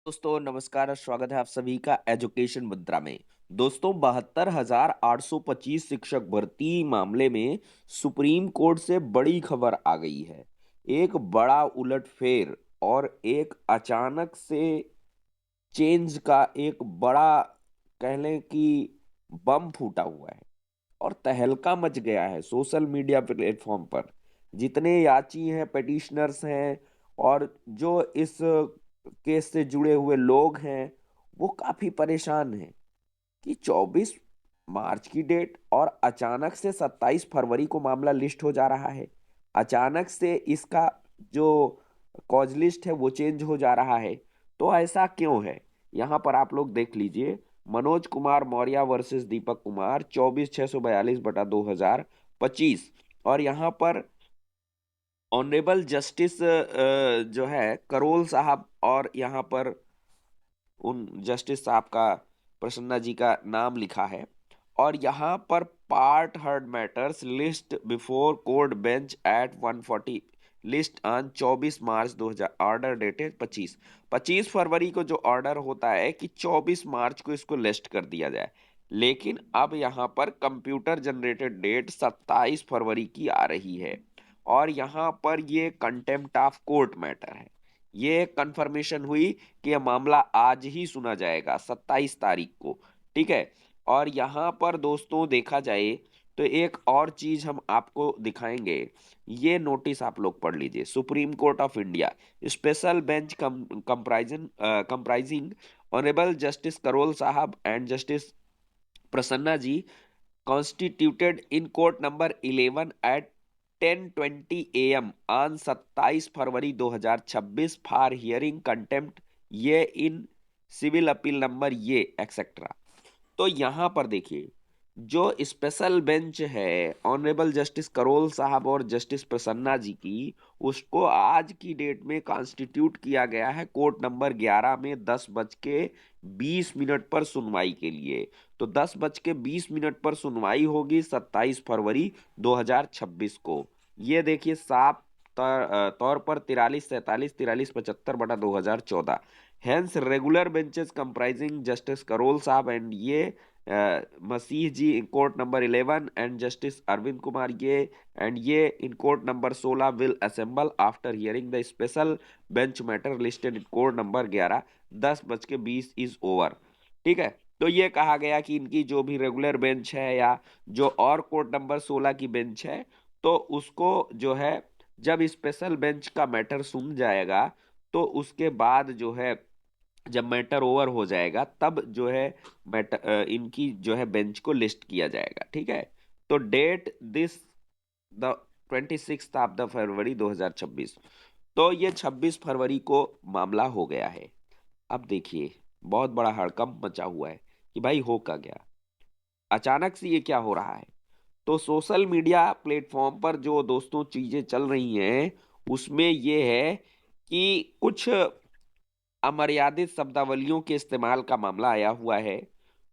दोस्तों नमस्कार और स्वागत है आप सभी का एजुकेशन मुद्रा में। दोस्तों 72,825 शिक्षक भर्ती मामले में सुप्रीम कोर्ट से बड़ी खबर आ गई है। एक बड़ा उलटफेर और एक अचानक से चेंज का एक बड़ा कह लें कि बम फूटा हुआ है और तहलका मच गया है सोशल मीडिया प्लेटफॉर्म पर। जितने याची हैं, पेटिशनर्स हैं और जो इस केस से जुड़े हुए लोग हैं, वो काफी परेशान हैं कि 24 मार्च की डेट और अचानक से 27 फरवरी को मामला लिस्ट हो जा रहा है। अचानक से इसका जो कॉज लिस्ट है वो चेंज हो जा रहा है। तो ऐसा क्यों है? यहाँ पर आप लोग देख लीजिए। मनोज कुमार मौर्य वर्सेस दीपक कुमार 24,642/2025। और यहाँ पर ऑनरेबल जस्टिस जो है करोल साहब, और यहाँ पर उन जस्टिस साहब का प्रसन्ना जी का नाम लिखा है। और यहाँ पर part heard matters list before court bench at 140 list on 24 March 2000। Order dated 25 फरवरी को जो ऑर्डर होता है कि 24 मार्च को इसको लिस्ट कर दिया जाए, लेकिन अब यहाँ पर कंप्यूटर जनरेटेड डेट 27 फरवरी की आ रही है। और यहाँ पर ये कंटेम्प्ट ऑफ कोर्ट मैटर है। ये कंफर्मेशन हुई कि यह मामला आज ही सुना जाएगा 27 तारीख को। ठीक है। और यहाँ पर दोस्तों देखा जाए तो एक और चीज हम आपको दिखाएंगे। ये नोटिस आप लोग पढ़ लीजिए। Supreme Court of India special bench comprising honourable justice Karol sahab and justice Prasanna ji constituted in court number 11 at 10:20 AM on 27 February 2026 for hearing contempt ये इन सिविल अपील नंबर ये एक्सेट्रा। तो यहां पर देखिए, जो स्पेशल बेंच है ऑनरेबल जस्टिस करोल साहब और justice Prasanna जी की, उसको आज की डेट में कॉन्स्टिट्यूट किया गया है कोर्ट नंबर 11 में 10:20 पर सुनवाई के लिए। तो 10:20 पर सुनवाई होगी 27 फरवरी 2026 को। ये देखिए साफ तौर पर 43 47 43 75/2014। Hence regular benches comprising justice Karol sahab and ये Masih ji in court number 11 and justice Arvind Kumar ये एंड ये in court number 16 will assemble after hearing the special bench matter listed in court number 11 10:20 is over. ठीक है। तो ये कहा गया कि इनकी जो भी रेगुलर बेंच है या जो और कोर्ट नंबर 16 की बेंच है, तो उसको जो है जब स्पेशल बेंच का मैटर सुन जाएगा, तो उसके बाद जो है जब मैटर ओवर हो जाएगा तब जो है मैटर इनकी जो है बेंच को लिस्ट किया जाएगा। ठीक है। तो date this the 26 of the February 2026। तो ये 26 फरवरी को मामला हो गया है। अब देखिए, बहुत बड़ा हड़कंप मचा हुआ है कि भाई हो क्या गया, अचानक से ये क्या हो रहा है। तो सोशल मीडिया प्लेटफॉर्म पर जो दोस्तों चीजें चल रही हैं, उसमें ये है कि कुछ अमर्यादित शब्दावलियों के इस्तेमाल का मामला आया हुआ है।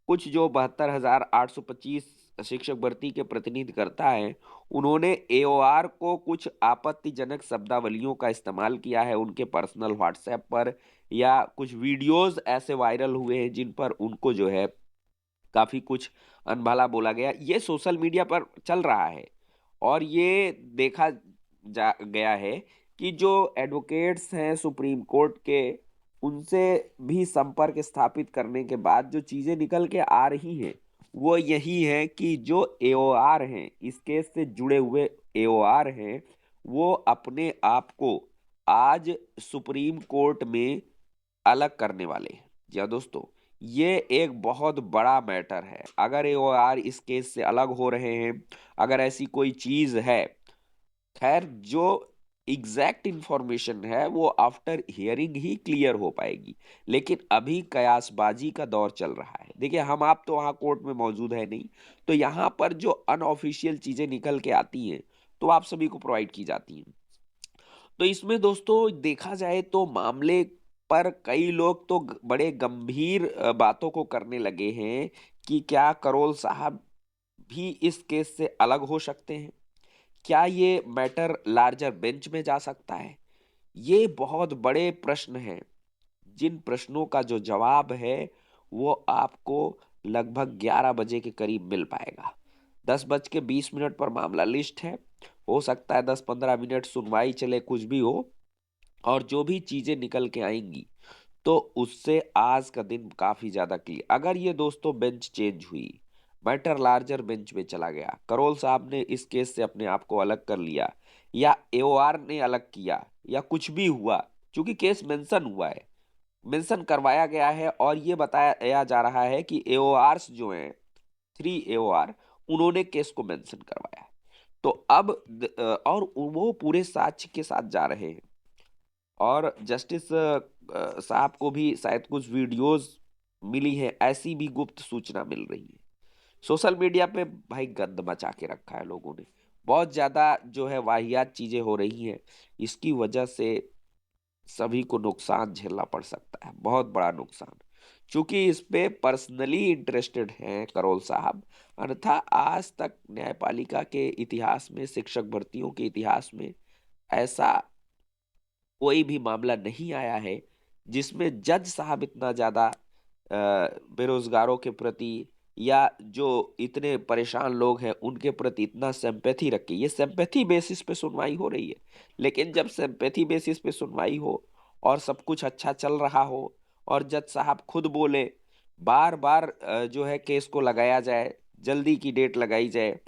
कुछ जो 72,825 शिक्षक भर्ती के प्रतिनिधि करता है, उन्होंने एओआर को कुछ आपत्तिजनक शब्दावलियों का इस्तेमाल किया है उनके पर्सनल व्हाट्सएप पर, या कुछ वीडियोस ऐसे वायरल हुए हैं जिन पर उनको जो है काफी कुछ अनभला बोला गया। ये सोशल मीडिया पर चल रहा है। और ये देखा जा गया है कि जो एडवोकेट्स हैं सुप्रीम कोर्ट के, उनसे भी संपर्क स्थापित करने के बाद जो चीजें निकल के आ रही हैं, वो यही है कि जो एओआर हैं, इस केस से जुड़े हुए एओआर हैं, वो अपने आप को आज सुप्रीम कोर्ट में अलग करने वाले हैं। जी हाँ दोस्तों, ये एक बहुत बड़ा मैटर है। अगर एओआर इस केस से अलग हो रहे हैं, अगर ऐसी कोई चीज है, खैर जो एग्जैक्ट इंफॉर्मेशन है वो आफ्टर हियरिंग ही क्लियर हो पाएगी। लेकिन अभी कयासबाजी का दौर चल रहा है। देखिए, हम आप तो वहाँ कोर्ट में मौजूद है नहीं, तो यहाँ पर जो अनऑफिशियल चीजें निकल के आती हैं, तो आप सभी को प्रोवाइड की जाती हैं। तो इसमें दोस्तों देखा जाए तो मामले पर कई लोग तो बड़े गंभीर बातों को करने लगे हैं कि क्या करोल साहब भी इस केस से अलग हो सकते हैं? क्या ये मैटर लार्जर बेंच में जा सकता है? ये बहुत बड़े प्रश्न हैं जिन प्रश्नों का जो जवाब है वो आपको लगभग 11 बजे के करीब मिल पाएगा। 10:20 पर मामला लिस्ट है। हो सकता है 10-15 मिनट सुनवाई चले, कुछ भी हो, और जो भी चीजें निकल के आएंगी तो उससे आज का दिन काफी ज्यादा क्लियर। अगर ये दोस्तों बेंच चेंज हुई, मैटर लार्जर बेंच में चला गया, करोल साहब ने इस केस से अपने आप को अलग कर लिया, या एओआर ने अलग किया, या कुछ भी हुआ, क्योंकि केस मेंशन हुआ है, मेंशन करवाया गया है, और ये बताया जा रहा है कि एओआर्स जो हैं, 3 एओआर, उन्होंने केस को मेंशन करवाया है। तो अब और वो पूरे साक्ष्य के साथ जा रहे हैं। और जस्टिस साहब को भी शायद कुछ वीडियोस मिली है, ऐसी भी गुप्त सूचना मिल रही है। सोशल मीडिया पे भाई गंद मचा के रखा है लोगों ने, बहुत ज्यादा जो है वाहियात चीजें हो रही हैं। इसकी वजह से सभी को नुकसान झेलना पड़ सकता है, बहुत बड़ा नुकसान, क्योंकि इस पे पर्सनली इंटरेस्टेड हैं करोल साहब। अन्यथा आज तक न्यायपालिका के इतिहास में, शिक्षक भर्तियों के इतिहास में ऐसा कोई भी मामला नहीं आया है जिसमें जज साहब इतना ज्यादा बेरोजगारों के प्रति, या जो इतने परेशान लोग हैं उनके प्रति इतना सिंपैथी रखे। ये सिंपैथी बेसिस पे सुनवाई हो रही है, लेकिन जब सिंपैथी बेसिस पे सुनवाई हो और सब कुछ अच्छा चल रहा हो, और जज साहब खुद बोले बार बार जो है केस को लगाया जाए, जल्दी की डेट लगाई जाए,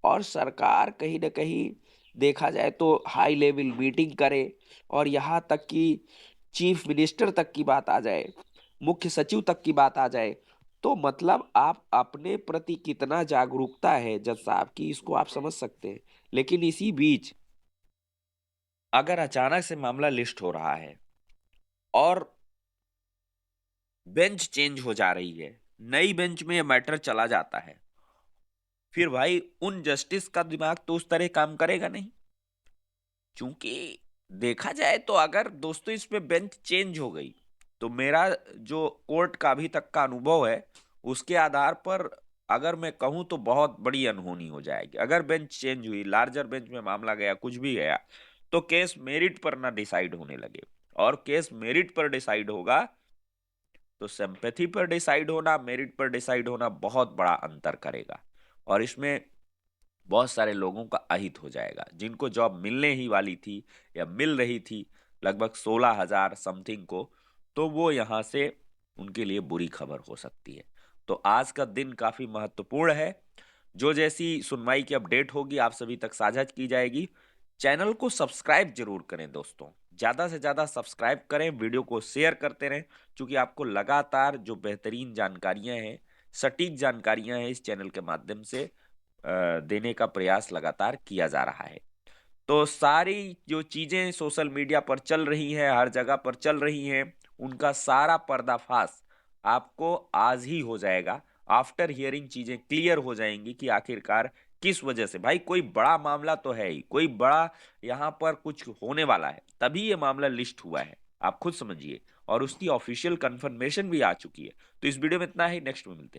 और सरकार कहीं ना कहीं देखा जाए तो हाई लेवल मीटिंग करे, और यहाँ तक कि चीफ मिनिस्टर तक की बात आ जाए, मुख्य सचिव तक की बात आ जाए, तो मतलब आप अपने प्रति कितना जागरूकता है जज साहब की, इसको आप समझ सकते हैं। लेकिन इसी बीच अगर अचानक से मामला लिस्ट हो रहा है और बेंच चेंज हो जा रही है, नई बेंच में ये मैटर चला जाता है, फिर भाई उन जस्टिस का दिमाग तो उस तरह काम करेगा नहीं। क्योंकि देखा जाए तो अगर दोस्तों इस पे बेंच चेंज हो गई, तो मेरा जो कोर्ट का अभी तक का अनुभव है उसके आधार पर अगर मैं कहूं तो बहुत बड़ी अनहोनी हो जाएगी। अगर बेंच चेंज हुई, लार्जर बेंच में मामला गया, कुछ भी गया, तो केस मेरिट पर ना डिसाइड होने लगे, और केस मेरिट पर डिसाइड होगा तो सिंपैथी पर डिसाइड होना, मेरिट पर डिसाइड होना बहुत बड़ा अंतर करेगा, और इसमें बहुत सारे लोगों का अहित हो जाएगा जिनको जॉब मिलने ही वाली थी या मिल रही थी, लगभग 16,000 समथिंग को, तो वो यहाँ से उनके लिए बुरी खबर हो सकती है। तो आज का दिन काफी महत्वपूर्ण है। जो जैसी सुनवाई की अपडेट होगी आप सभी तक साझा की जाएगी। चैनल को सब्सक्राइब जरूर करें दोस्तों, ज्यादा से ज्यादा सब्सक्राइब करें, वीडियो को शेयर करते रहें, क्योंकि आपको लगातार जो बेहतरीन जानकारियां हैं, सटीक जानकारियां हैं, इस चैनल के माध्यम से देने का प्रयास लगातार किया जा रहा है। तो सारी जो चीजें सोशल मीडिया पर चल रही हैं, हर जगह पर चल रही हैं, उनका सारा पर्दाफाश आपको आज ही हो जाएगा। आफ्टर हियरिंग चीजें क्लियर हो जाएंगी कि आखिरकार किस वजह से, भाई कोई बड़ा मामला तो है ही, कोई बड़ा यहाँ पर कुछ होने वाला है, तभी ये मामला लिस्ट हुआ है, आप खुद समझिए, और उसकी ऑफिशियल कंफर्मेशन भी आ चुकी है। तो इस वीडियो में इतना ही, नेक्स्ट में मिलते हैं।